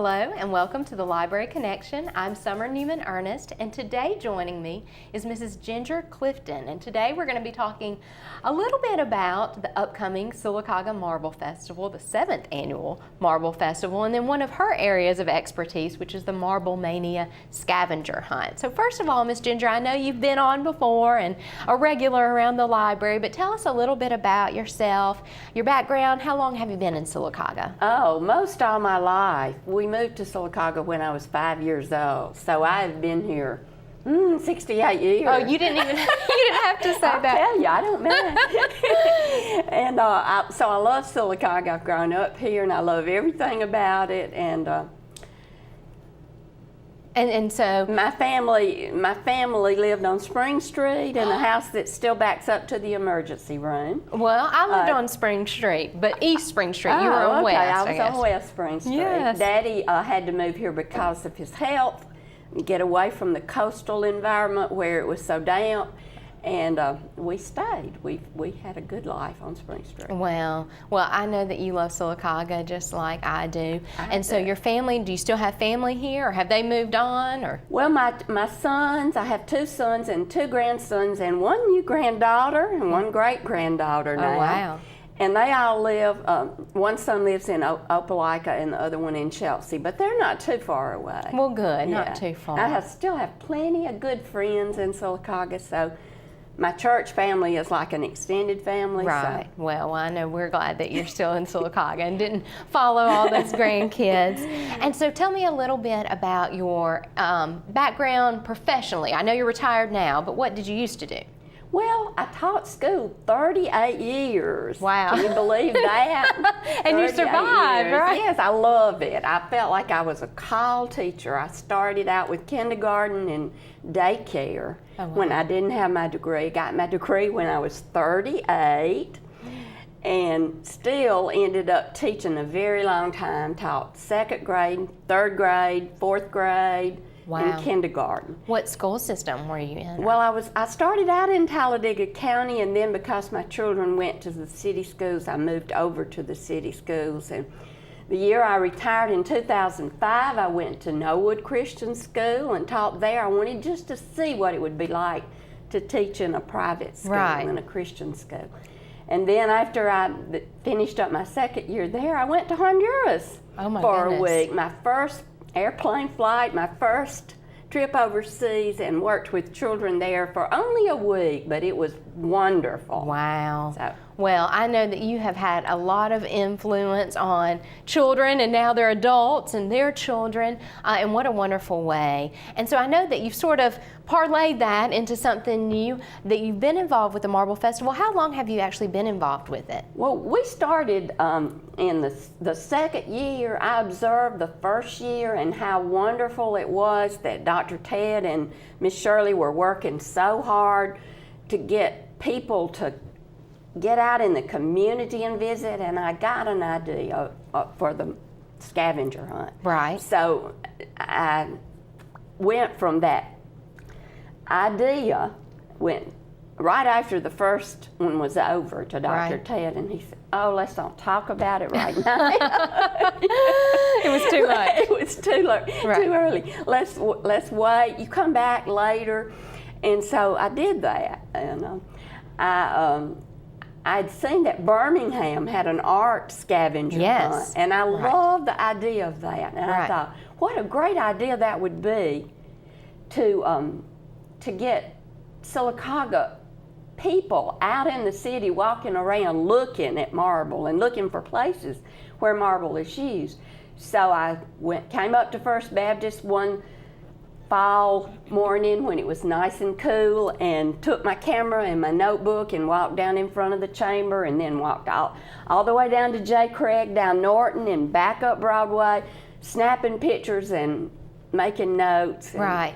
Hello and welcome to the Library Connection. I'm Summer Newman-Ernest, and today joining me is Mrs. Ginger Clifton. And today we're going to be talking a little bit about the upcoming Sylacauga Marble Festival, the 7th annual Marble Festival, and then one of her areas of expertise, which is the Marble Mania scavenger hunt. So first of all, Miss Ginger, I know you've been on before and a regular around the library, but tell us a little bit about yourself, your background. How long have you been in Sylacauga? Oh, most all my life. We moved to Sylacauga when I was 5 years old, so I've been here 68 years. Oh, you didn't even, you didn't have to say that. I'll tell you, I don't know. And so I love Sylacauga. I've grown up here and I love everything about it. And so my family lived on Spring Street in a house that still backs up to the emergency room. Well, I lived on Spring Street, but East Spring Street. You were on West, I I guess. was on West Spring Street. Yes. Daddy had to move here because of his health, get away from the coastal environment where it was so damp, and we stayed. We had a good life on Spring Street. Well, I know that you love Sylacauga just like I do. So your family, do you still have family here, or have they moved on? Or Well, my sons, I have 2 sons and 2 grandsons and 1 new granddaughter and 1 great-granddaughter now. Oh, wow. And they all live, one son lives in Opelika and the other one in Chelsea, but they're not too far away. Well, good, Yeah. not too far. I still have plenty of good friends in Sylacauga, so my church family is like an extended family. Right. So. Well, I know we're glad that you're still in Sylacauga and didn't follow all those grandkids. And so tell me a little bit about your background professionally. I know you're retired now, but what did you used to do? Well, I taught school 38 years. Wow. Can you believe that? And you 38 survived, years. right? Yes, I love it. I felt like I was a call teacher. I started out with kindergarten and daycare when I didn't have my degree. Got my degree when I was 38 and still ended up teaching a very long time. Taught 2nd grade, 3rd grade, 4th grade, Wow. and kindergarten. What school system were you in? Well, I started out in Talladega County, and then because my children went to the city schools, I moved over to the city schools. And the year I retired in 2005, I went to Norwood Christian School and taught there. I wanted just to see what it would be like to teach in a private school, Right. in a Christian school. And then after I finished up my 2nd year there, I went to Honduras Oh, my for goodness. a week. My first airplane flight, my first trip overseas, and worked with children there for only a week, but it was wonderful. Wow. So, Well, I know that you have had a lot of influence on children, and now they're adults and their children, and what a wonderful way. And so I know that you've sort of parlayed that into something new, that you've been involved with the Marble Festival. How long have you actually been involved with it? well, we started in the 2nd year. I observed the 1st year and how wonderful it was that Dr. Ted and Miss Shirley were working so hard to get people to get out in the community and visit, and I got an idea for the scavenger hunt. Right. So I went from that idea, went right after the first one was over to Dr. Right. Ted, and he said, "Oh, let's not talk about it right now." It was too much. It was too early. Let's wait. You come back later. And so I did that, and I'd seen that Birmingham had an art scavenger Yes. hunt, and I loved the idea of that. And I Right. thought, what a great idea that would be to get Sylacauga people out in the city walking around looking at marble and looking for places where marble is used. So I came up to First Baptist one fall morning when it was nice and cool, and took my camera and my notebook and walked down in front of the chamber, and then walked all the way down to J. Craig, down Norton, and back up Broadway, snapping pictures and making notes. Right.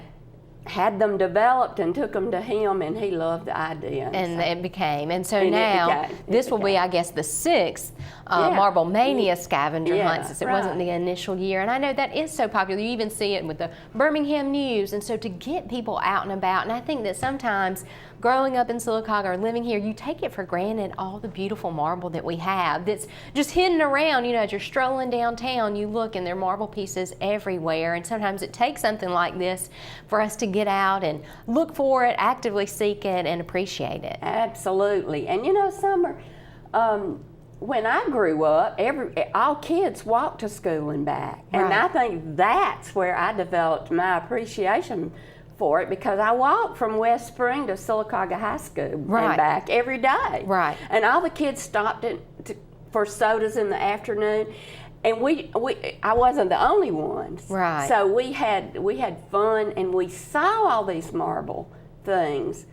Had them developed and took them to him, and he loved the idea. And so it became. And so And it now, became. It this will be, became. I guess, the 6th Marble Mania scavenger hunt, since it wasn't right. the initial year. And I know that is so popular. You even see it with the Birmingham News. And so to get people out and about, and I think that sometimes growing up in Sylacauga or living here, you take it for granted all the beautiful marble that we have that's just hidden around. You know, as you're strolling downtown, you look and there are marble pieces everywhere. And sometimes it takes something like this for us to get out and look for it, actively seek it, and appreciate it. Absolutely. And you know, Summer, when I grew up, all kids walked to school and back. And Right. I think that's where I developed my appreciation for it, because I walked from West Spring to Sylacauga High School Right. and back every day. Right. And all the kids stopped for sodas in the afternoon. And I wasn't the only ones. Right. So we had fun, and we saw all these marble things.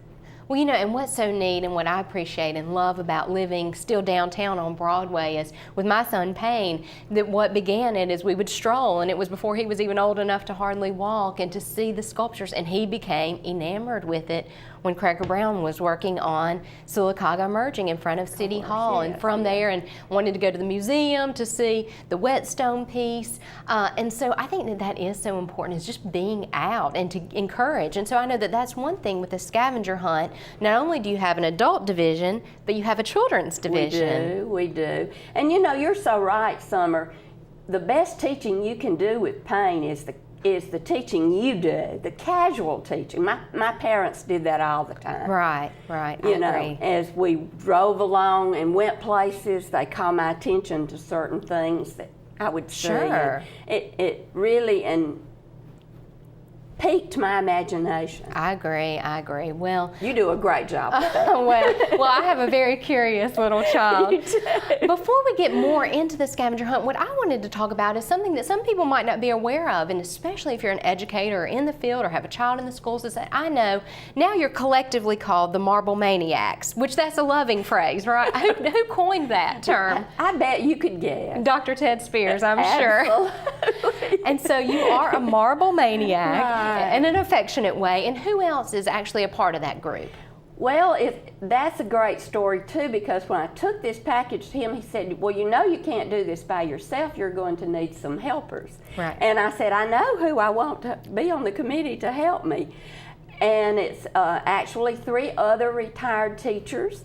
Well, you know, and what's so neat and what I appreciate and love about living still downtown on Broadway is with my son Payne, that what began it is we would stroll, and it was before he was even old enough to hardly walk, and to see the sculptures, and he became enamored with it when Cracker Brown was working on Sylacauga Emerging in front of City Hall, and from there, and wanted to go to the museum to see the whetstone piece. And so I think that that is so important, is just being out and to encourage. And so I know that that's one thing with the scavenger hunt. Not only do you have an adult division, but you have a children's division. We do. And you know, you're so right, Summer. The best teaching you can do with Payne is the teaching you do, the casual teaching. My parents did that all the time. Right. You know, as we drove along and went places, they called my attention to certain things that I would see. Sure. It really piqued my imagination. I agree. Well, You do a great job with that. well, I have a very curious little child. You do. Before we get more into the scavenger hunt, what I wanted to talk about is something that some people might not be aware of, and especially if you're an educator or in the field or have a child in the schools, is that I know now you're collectively called the Marble Maniacs, which that's a loving phrase, right? Who coined that term? I bet you could guess. Dr. Ted Spears, I'm sure. Absolutely. And so you are a marble maniac in an affectionate way. And who else is actually a part of that group? Well, that's a great story too, because when I took this package to him, he said, well, you know you can't do this by yourself. You're going to need some helpers. Right. And I said, I know who I want to be on the committee to help me. And it's actually 3 other retired teachers.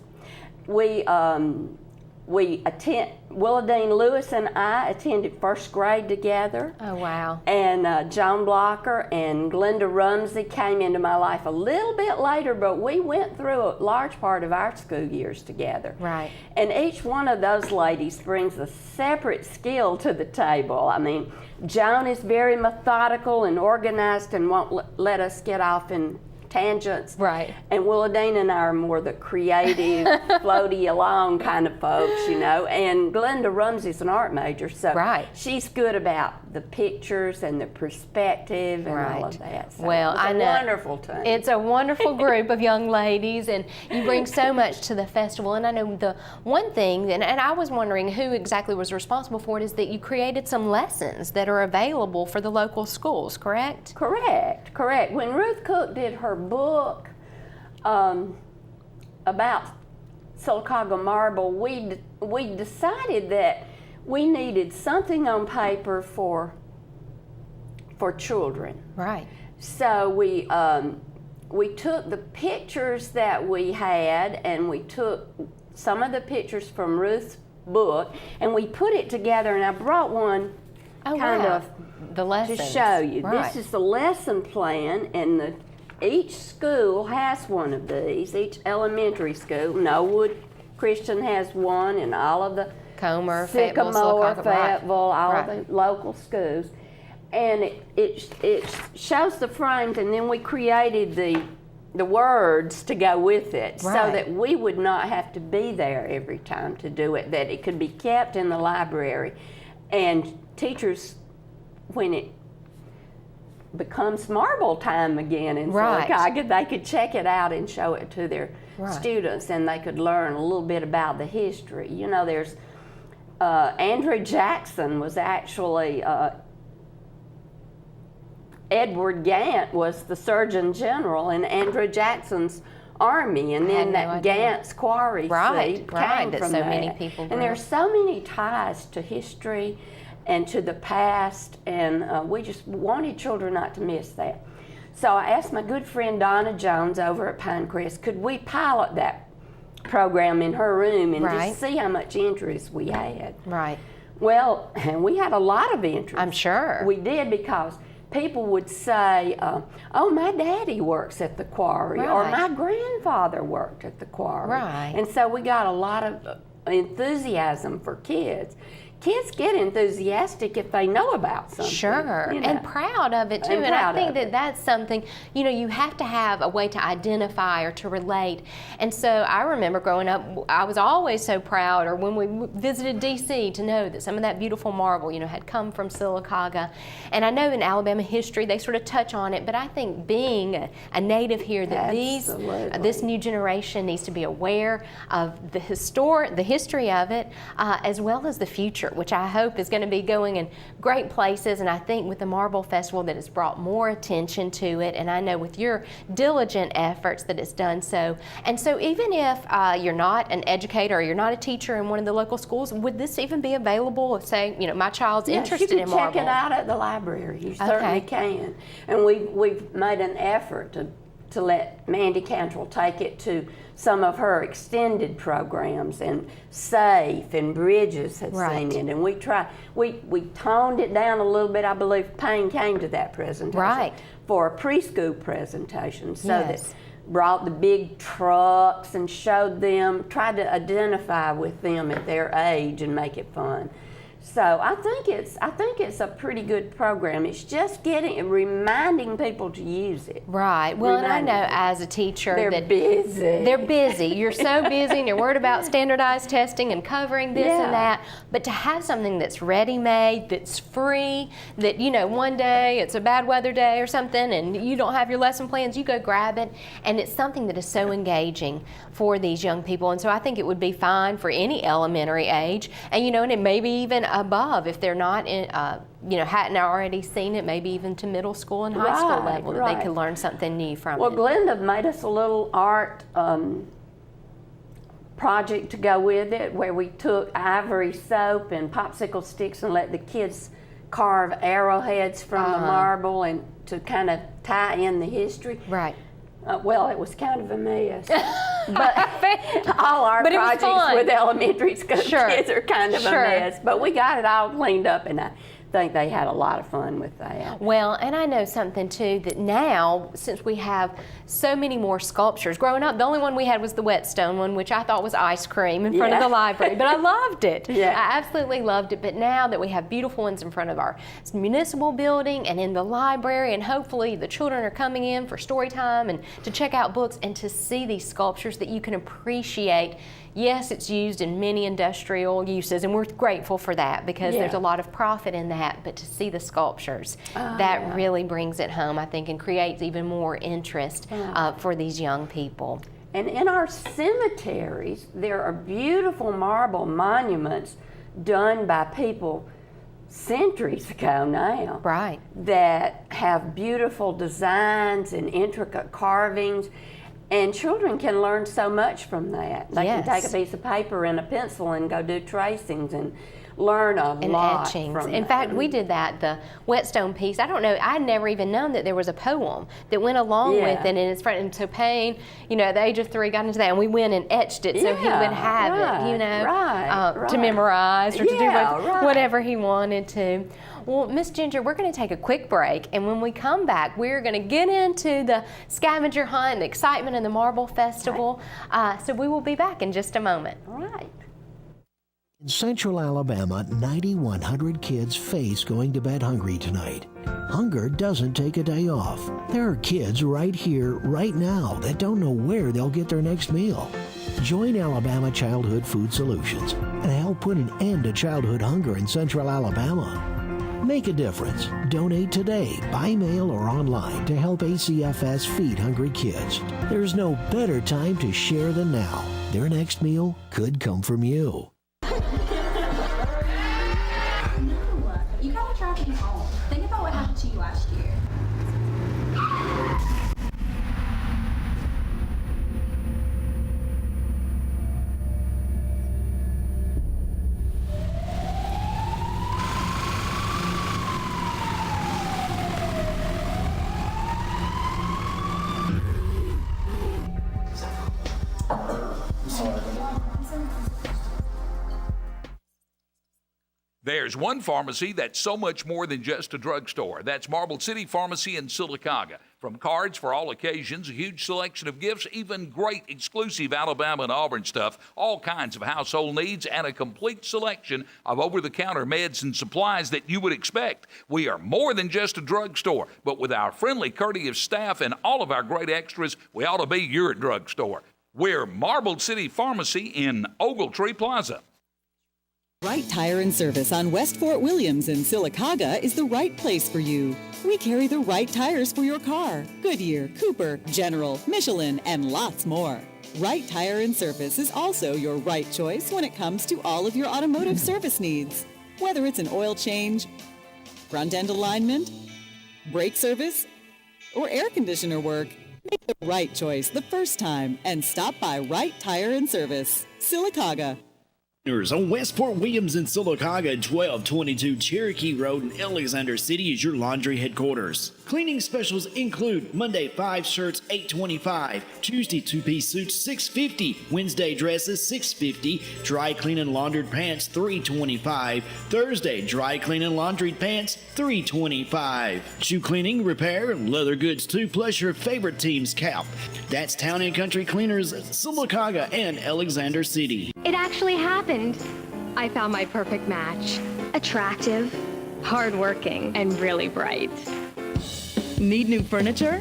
Willadine Lewis and I attended first grade together. Oh, wow. And John Blocker and Glenda Rumsey came into my life a little bit later, but we went through a large part of our school years together. Right. And each one of those ladies brings a separate skill to the table. I mean, Joan is very methodical and organized and won't let us get off in tangents. Right. And Willadine and I are more the creative, floaty along kind of folks, you know. And Glenda Rumsey's an art major, so Right. she's good about the pictures and the perspective and all of that. So Well, it's I a know. wonderful team. It's a wonderful group of young ladies, and you bring so much to the festival. And I know the one thing, and I was wondering who exactly was responsible for it, is that you created some lessons that are available for the local schools, correct? Correct. When Ruth Cook did her book about Sylacauga Marble, we decided that we needed something on paper for children. Right. So we took the pictures that we had, and we took some of the pictures from Ruth's book, and we put it together. And I brought one kind of the lessons to show you. Right. This is the lesson plan, and each school has one of these. Each elementary school, Knollwood Christian has one, and all of the Comer, Fayetteville, Sycamore, Sylacauga, Fayetteville, all right. of the local schools. And it shows the frames, and then we created the words to go with it, so Right. that we would not have to be there every time to do it, that it could be kept in the library. And teachers, when it becomes marble time again in Right. Sylacauga, they could check it out and show it to their Right. students, and they could learn a little bit about the history. You know, there's Andrew Jackson was actually Edward Gant was the Surgeon General, and Andrew Jackson's Army, and then no that idea. Gantz quarry Right, seed right, came that from so that. many people And grew. there's so many ties to history and to the past, and we just wanted children not to miss that. So I asked my good friend Donna Jones over at Pinecrest, could we pilot that program in her room and Right. just see how much interest we had. Right. Well, and we had a lot of interest. I'm sure. We did, because people would say, oh, my daddy works at the quarry, or Right. my grandfather worked at the quarry. Right. And so we got a lot of enthusiasm for kids. Kids get enthusiastic if they know about something. Sure, you know. and proud of it too. And And I proud think of that it. that's something, you know, you have to have a way to identify or to relate. And so I remember growing up, I was always so proud, or when we visited DC, to know that some of that beautiful marble, you know, had come from Sylacauga. And I know in Alabama history they sort of touch on it, but I think being a native here, that Absolutely. this new generation needs to be aware of the history of it, as well as the future, which I hope is going to be going in great places. And I think with the Marble Festival that it's brought more attention to it, and I know with your diligent efforts that it's done so. And so even if you're not an educator or you're not a teacher in one of the local schools, would this even be available if, say, you know, my child's interested you in can marble? check it out at the library. You certainly can. And we've made an effort to let Mandy Cantrell take it to some of her extended programs, and SAFE and Bridges has Right. seen it, and we toned it down a little bit. I believe Payne came to that presentation Right. for a preschool presentation, so Yes. that brought the big trucks and showed them, tried to identify with them at their age and make it fun. So I think it's a pretty good program. It's just reminding people to use it. Right. Well, and I Reminding know people. as a teacher They're that busy. they're busy. You're so busy, and you're worried about standardized testing and covering this Yeah. and that. But to have something that's ready-made, that's free, that, you know, one day it's a bad weather day or something, and you don't have your lesson plans, you go grab it, and it's something that is so engaging for these young people. And so I think it would be fine for any elementary age, and you know, and it may be even above if they're not in, you know, hadn't already seen it, maybe even to middle school and high school Right, level, that right. they could learn something new from Well, it. Glenda made us a little art project to go with it, where we took ivory soap and popsicle sticks and let the kids carve arrowheads from the marble, and to kind of tie in the history. Right. Well, it was kind of a mess. But all our But it was projects fun. with elementary school Sure. kids are kind of Sure. a mess. But we got it all cleaned up, and I think they had a lot of fun with that. Well, and I know something too, that now, since we have so many more sculptures, growing up, the only one we had was the whetstone one, which I thought was ice cream in front of Yeah. the library, but I loved it. Yeah. I absolutely loved it. But now that we have beautiful ones in front of our municipal building and in the library, and hopefully the children are coming in for story time and to check out books and to see these sculptures that you can appreciate. Yes, it's used in many industrial uses, and we're grateful for that, because Yeah. there's a lot of profit in that. But to see the sculptures, that really brings it home, I think, and creates even more interest for these young people. And in our cemeteries, there are beautiful marble monuments done by people centuries ago now. Right. That have beautiful designs and intricate carvings. And children can learn so much from that. They can take Yes. a piece of paper and a pencil and go do tracings and learn a And lot etchings. from In that. fact, we did that, the whetstone piece. I don't know, I'd never even known that there was a poem that went along Yeah. with it, and it's front. And so Payne, you know, at the age of 3, got into that, and we went and etched it so he Yeah, would have it, you right, know, right, to right. memorize or to do Yeah, right. whatever he wanted to. Well, Miss Ginger, we're going to take a quick break, and when we come back, we're going to get into the scavenger hunt and the excitement in the Marble Festival. So we will be back in just a moment. All right. In Central Alabama, 9,100 kids face going to bed hungry tonight. Hunger doesn't take a day off. There are kids right here, right now, that don't know where they'll get their next meal. Join Alabama Childhood Food Solutions and help put an end to childhood hunger in Central Alabama. Make a difference. Donate today, by mail or online, to help ACFS feed hungry kids. There's no better time to share than now. Their next meal could come from you. You gotta try being home. Think about what happened to you last year. There's one pharmacy that's so much more than just a drugstore. That's Marble City Pharmacy in Sylacauga. From cards for all occasions, a huge selection of gifts, even great exclusive Alabama and Auburn stuff, all kinds of household needs, and a complete selection of over-the-counter meds and supplies that you would expect. We are more than just a drugstore, but with our friendly, courteous staff and all of our great extras, we ought to be your drugstore. We're Marble City Pharmacy in Ogletree Plaza. Wright Tire and Service on West Fort Williams in Sylacauga is the right place for you. We carry the right tires for your car: Goodyear, Cooper, General, Michelin, and lots more. Wright Tire and Service is also your right choice when it comes to all of your automotive service needs. Whether it's an oil change, front end alignment, brake service, or air conditioner work, make the right choice the first time and stop by Wright Tire and Service, Sylacauga. On West Fort Williams in Sylacauga, 1222 Cherokee Road in Alexander City is your laundry headquarters. Cleaning specials include Monday 5 shirts $8.25, Tuesday 2-piece suits $6.50, Wednesday dresses $6.50, dry clean and laundered pants $3.25, Thursday dry clean and laundry pants $3.25. Shoe cleaning, repair, leather goods too, plus your favorite team's cap. That's Town and Country Cleaners, Sylacauga and Alexander City. It actually happened. I found my perfect match. Attractive, hardworking, and really bright. Need new furniture?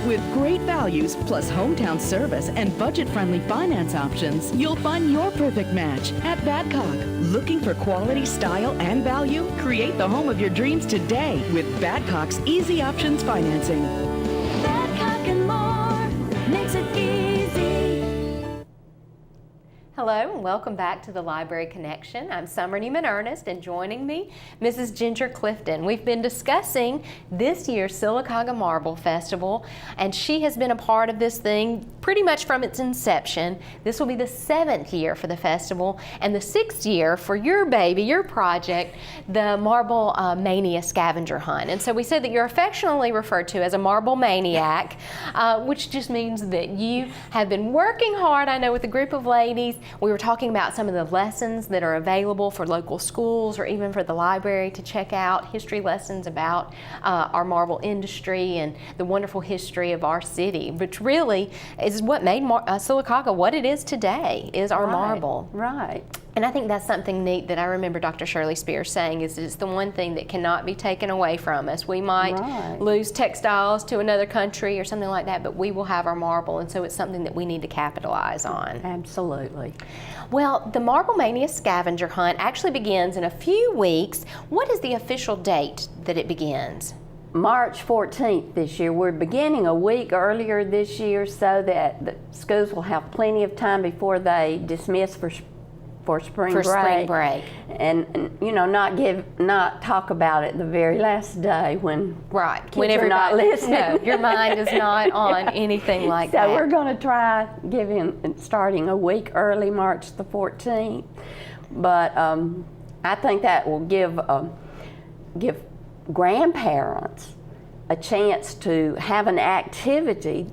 With great values plus hometown service and budget-friendly finance options, you'll find your perfect match at Badcock. Looking for quality, style, and value? Create the home of your dreams today with Badcock's Easy Options Financing. Badcock and more makes it easy. Hello and welcome back to the Library Connection. I'm Summer Neiman Ernest, and joining me, Mrs. Ginger Clifton. We've been discussing this year's Sylacauga Marble Festival, and she has been a part of this thing pretty much from its inception. This will be the 7th year for the festival and the 6th year for your baby, your project, the Marble Mania Scavenger Hunt. And so we said that you're affectionately referred to as a Marble Maniac, which just means that you have been working hard, I know, with a group of ladies. We were talking about some of the lessons that are available for local schools or even for the library to check out, history lessons about our marble industry and the wonderful history of our city, which really is what made Sylacauga what it is today, is our marble. Right. And I think that's something neat that I remember Dr. Shirley Spears saying, is it's the one thing that cannot be taken away from us. We might lose textiles to another country or something like that, but we will have our marble, and so it's something that we need to capitalize on. Absolutely. Well, the Marble Mania Scavenger Hunt actually begins in a few weeks. What is the official date that it begins? March 14th this year. We're beginning a week earlier this year so that the schools will have plenty of time before they dismiss for spring break. And you know, not talk about it the very last day when kids are not listening. No, your mind is not on anything like that. So we're going to try starting a week early, March the 14th. But I think that will give grandparents a chance to have an activity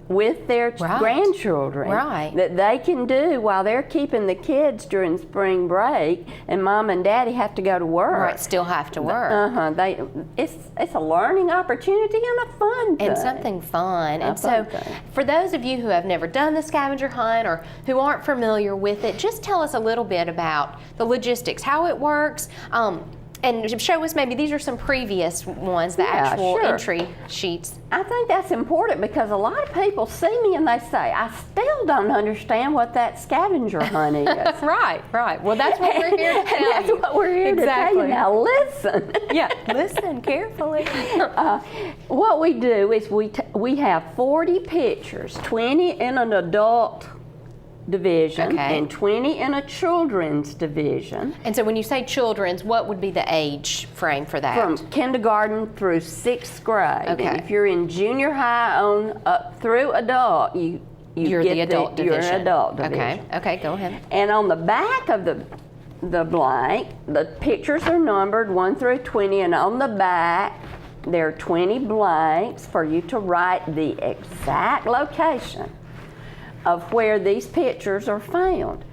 with their grandchildren that they can do while they're keeping the kids during spring break, and mom and daddy have to go to work. Still have to work. It's a learning opportunity and a fun thing. And something fun. And so, for those of you who have never done the scavenger hunt or who aren't familiar with it, just tell us a little bit about the logistics, how it works. And show us, maybe these are some previous ones, the actual entry sheets. I think that's important because a lot of people see me and they say, I still don't understand what that scavenger hunt is. Right. Well, that's what we're here to tell you. That's what we're here to tell you. Now listen. Listen carefully. What we do is we have 40 pictures, 20 in an adult division and 20 in a children's division. And so when you say children's, what would be the age frame for that? From kindergarten through 6th grade. And if you're in junior high on up through adult, you're the adult division. You're an adult division. Okay, go ahead. And on the back of the blank, the pictures are numbered 1 through 20, and on the back there are 20 blanks for you to write the exact location of where these pictures are found.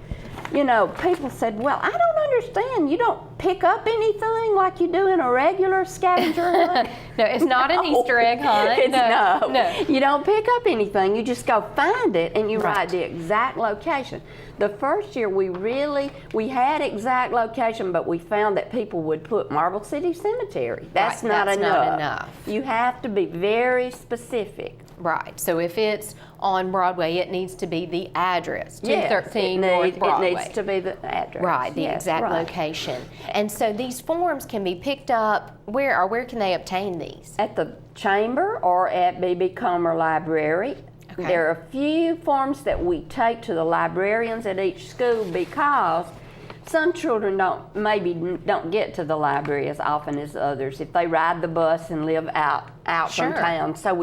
You know, people said, well, I don't understand. pick up anything like you do in a regular scavenger hunt? No, it's not an Easter egg hunt. No. You don't pick up anything. You just go find it and you Right. write the exact location. The first year we had exact location, but we found that people would put Marble City Cemetery. That's Right, not that's enough. not enough. You have to be very specific. Right. So if it's on Broadway, it needs to be the address, Yes, 213 North Broadway. It needs to be the address. Right, the Yes, exact right. location. And so these forms can be picked up where can they obtain these? At the chamber or at B.B. Comer Library. Okay. There are a few forms that we take to the librarians at each school because some children don't get to the library as often as others if they ride the bus and live out Sure. from town. So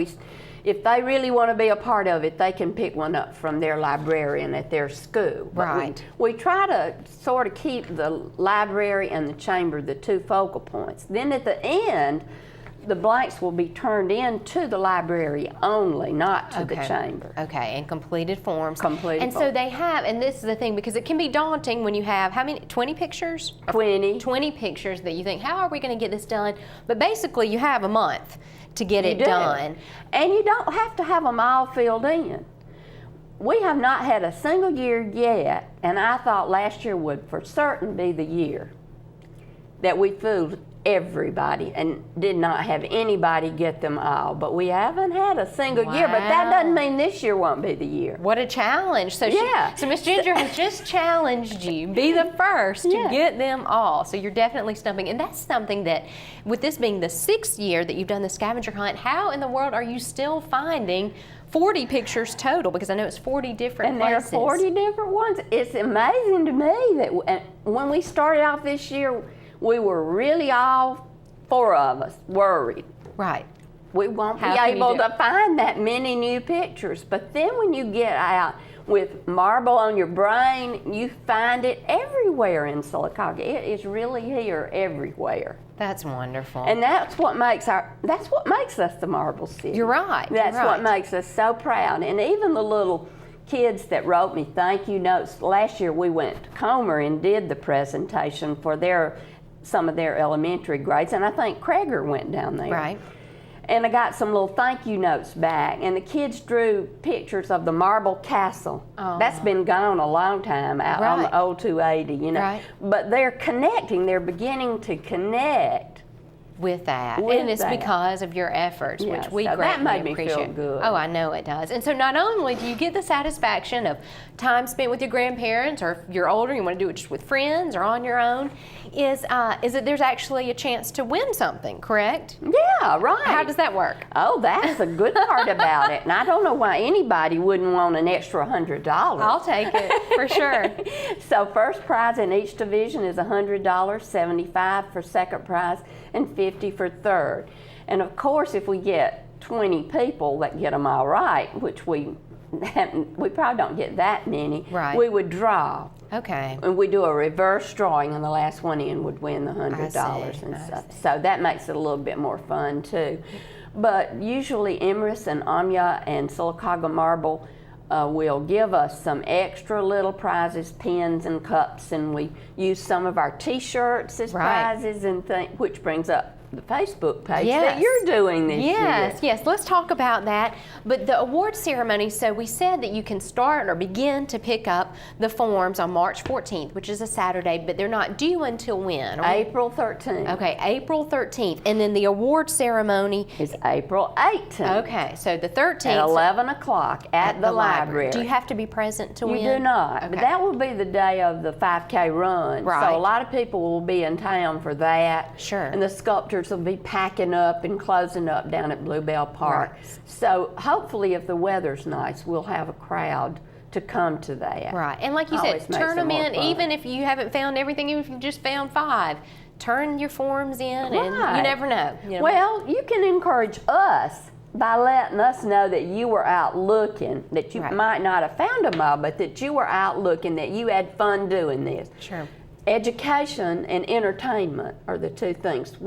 if they really want to be a part of it, they can pick one up from their librarian at their school. But Right. we try to sort of keep the library and the chamber the two focal points. Then at the end, the blanks will be turned in to the library only, not to the chamber. Okay, and completed forms. Completed And so forms. they have, and this is the thing, because it can be daunting when you have, how many, 20 pictures? 20. 20 pictures that you think, how are we going to get this done? But basically, you have a month to get it do. done. And you don't have to have them all filled in. We have not had a single year yet, and I thought last year would for certain be the year that we fooled everybody and did not have anybody get them all. But we haven't had a single year, but that doesn't mean this year won't be the year. What a challenge. So Yeah. so Miss Ginger has just challenged you, be the first to Yeah. get them all. So you're definitely stumping. And that's something that, with this being the 6th year that you've done the scavenger hunt, how in the world are you still finding 40 pictures total? Because I know it's 40 different And places. there are 40 different ones. It's amazing to me that when we started off this year, we were really all 4 of us worried. Right. We won't How be can you able do to find that many new pictures. But then when you get out with marble on your brain, you find it everywhere in Sylacauga. It is really here everywhere. That's wonderful. And that's what makes us the Marble City. You're right. That's you're what right. makes us so proud. And even the little kids that wrote me thank you notes. Last year we went to Comer and did the presentation for some of their elementary grades, and I think Krager went down there. Right. And I got some little thank you notes back, and the kids drew pictures of the Marble Castle. Oh. That's been gone a long time out on Right. the old 280, you know. Right. But they're beginning to connect with that. With and it's that. because of your efforts, Yeah, which we so greatly that made me feel appreciate. good. Oh, I know it does. And so not only do you get the satisfaction of time spent with your grandparents, or if you're older, you want to do it just with friends or on your own, is that there's actually a chance to win something, correct? Yeah, right. How does that work? Oh, that's the good part about it. And I don't know why anybody wouldn't want an extra $100. I'll take it, for sure. So first prize in each division is $100, $75 for second prize, and $50 for third. And of course, if we get 20 people that get them all right, which we probably don't get that many, Right. we would draw. Okay. And we do a reverse drawing, and the last one in would win the $100 I and see. stuff. So that makes it a little bit more fun too. But usually Emrys and Amya and Sylacauga Marble will give us some extra little prizes, pens and cups, and we use some of our T-shirts as Right. prizes and things, which brings up the Facebook page Yes. that you're doing this year. Yes, let's talk about that. But the award ceremony, so we said that you can start or begin to pick up the forms on March 14th, which is a Saturday, but they're not due until when? April 13th. Okay, April 13th. And then the award ceremony is April 18th. Okay, so the 13th. At 11 o'clock at the library. Do you have to be present to win? You do not. Okay. But that will be the day of the 5K run. Right. So a lot of people will be in town for that. Sure. And the sculptors will be packing up and closing up down at Bluebell Park. Right. So hopefully if the weather's nice, we'll have a crowd to come to that. Right, and like you Always said, makes turn it them more in, fun. even if you haven't found everything, even if you just found 5. Turn your forms in, and you Right. never know. You know. Well, you can encourage us by letting us know that you were out looking, that you Right. might not have found them all, but that you were out looking, that you had fun doing this. Sure. Education and entertainment are the two things.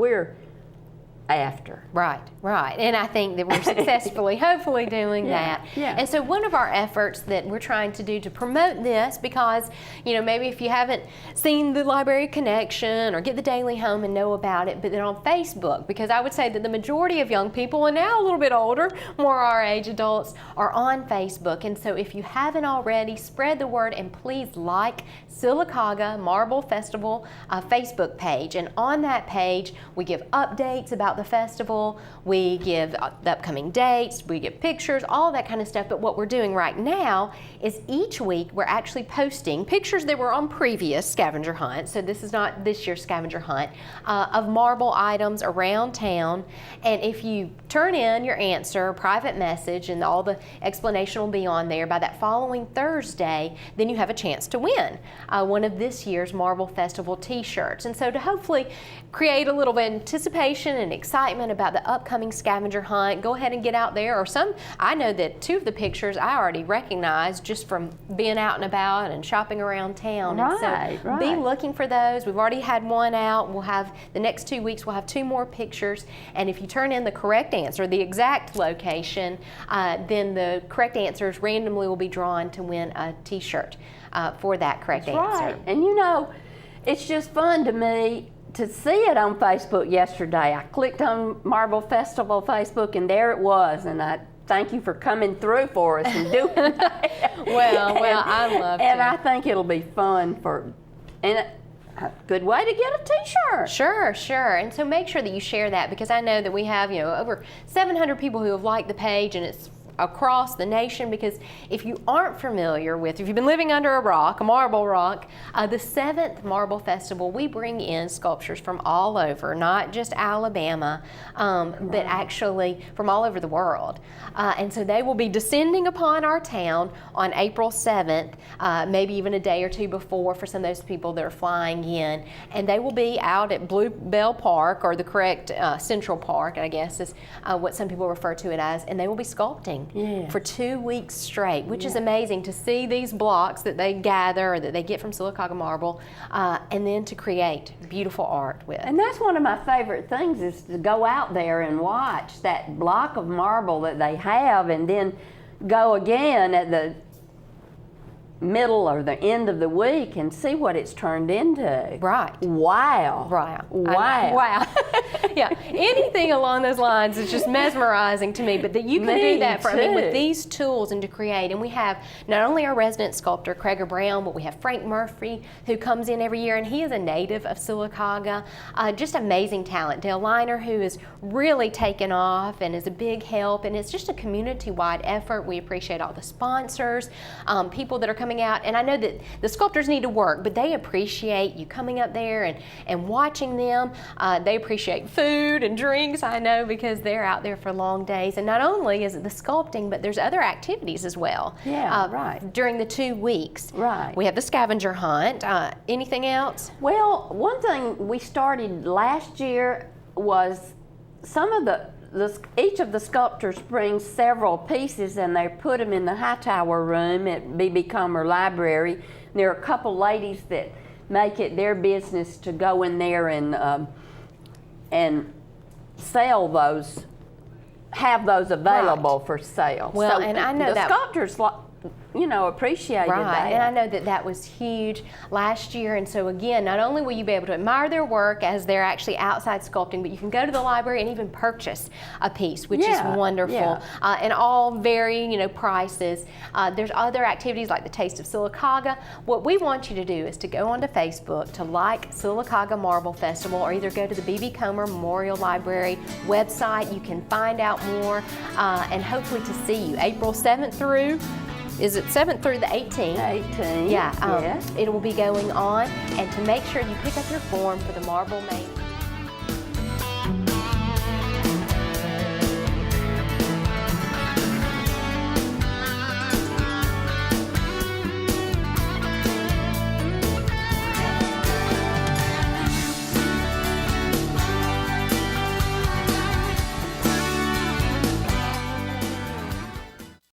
after. Right, right. And I think that we're successfully, hopefully doing that. Yeah. And so one of our efforts that we're trying to do to promote this, because, you know, maybe if you haven't seen the Library Connection or Get the Daily Home and know about it, but then on Facebook, because I would say that the majority of young people, and now a little bit older, more our age adults, are on Facebook. And so if you haven't already, spread the word and please like Sylacauga Marble Festival Facebook page. And on that page, we give updates about the festival, we give the upcoming dates, we give pictures, all that kind of stuff. But what we're doing right now is each week we're actually posting pictures that were on previous scavenger hunts, so this is not this year's scavenger hunt, of marble items around town. And if you turn in your answer, private message, and all the explanation will be on there, by that following Thursday, then you have a chance to win one of this year's Marble Festival t-shirts. And so to hopefully create a little bit of anticipation and excitement about the upcoming scavenger hunt, go ahead and get out there. Or some, I know that 2 of the pictures I already recognized just from being out and about and shopping around town. Right, and so right. be looking for those. We've already had one out. We'll have, the next 2 weeks, we'll have 2 more pictures. And if you turn in the correct answer, the exact location, then the correct answers randomly will be drawn to win a t-shirt for that correct answer. Right. And you know, it's just fun to me to see it on Facebook yesterday. I clicked on Marble Festival Facebook and there it was, and I thank you for coming through for us and doing that. Well, I love and to. I think it'll be fun and a good way to get a t-shirt. Sure, sure. And so make sure that you share that, because I know that we have, you know, over 700 people who have liked the page, and it's across the nation. Because if you aren't familiar with, if you've been living under a rock, a marble rock, the 7th Marble Festival, we bring in sculptures from all over, not just Alabama, but actually from all over the world. And so they will be descending upon our town on April 7th, maybe even a day or 2 before for some of those people that are flying in. And they will be out at Bluebell Park, or the correct Central Park, I guess is what some people refer to it as, and they will be sculpting for 2 weeks straight, which is amazing to see these blocks that they gather or that they get from Sylacauga Marble, and then to create beautiful art with. And that's one of my favorite things, is to go out there and watch that block of marble that they have, and then go again at the middle or the end of the week and see what it's turned into. Right. Wow. Wow. Wow. Wow. Yeah. Anything along those lines is just mesmerizing to me. But that you can do that for, I mean, with these tools, and to create. And we have not only our resident sculptor, Craig Brown, but we have Frank Murphy, who comes in every year, and he is a native of Sylacauga. Just amazing talent. Dale Liner, who has really taken off and is a big help. And it's just a community-wide effort. We appreciate all the sponsors, people that are coming out. And I know that the sculptors need to work, but they appreciate you coming up there and watching them. They appreciate food and drinks, I know, because they're out there for long days. And not only is it the sculpting, but there's other activities as well. Yeah, right. During the 2 weeks. Right. We have the scavenger hunt. Anything else? Well, one thing we started last year was some of each of the sculptors brings several pieces, and they put them in the Hightower room at B.B. Comer Library. And there are a couple ladies that make it their business to go in there and sell those, have those available for sale. Well, so and I know the that sculptors, you know, appreciated that. Right, and I know that that was huge last year. And so again, not only will you be able to admire their work as they're actually outside sculpting, but you can go to the library and even purchase a piece, which is wonderful. And all vary, you know, prices. There's other activities like the Taste of Sylacauga. What we want you to do is to go onto Facebook, to like Sylacauga Marble Festival, or either go to the B.B. Comer Memorial Library website. You can find out more, and hopefully to see you April 7th through, is it 7th through the 18th? 18th, yeah. yes. It will be going on. And to make sure you pick up your form for the Marble Main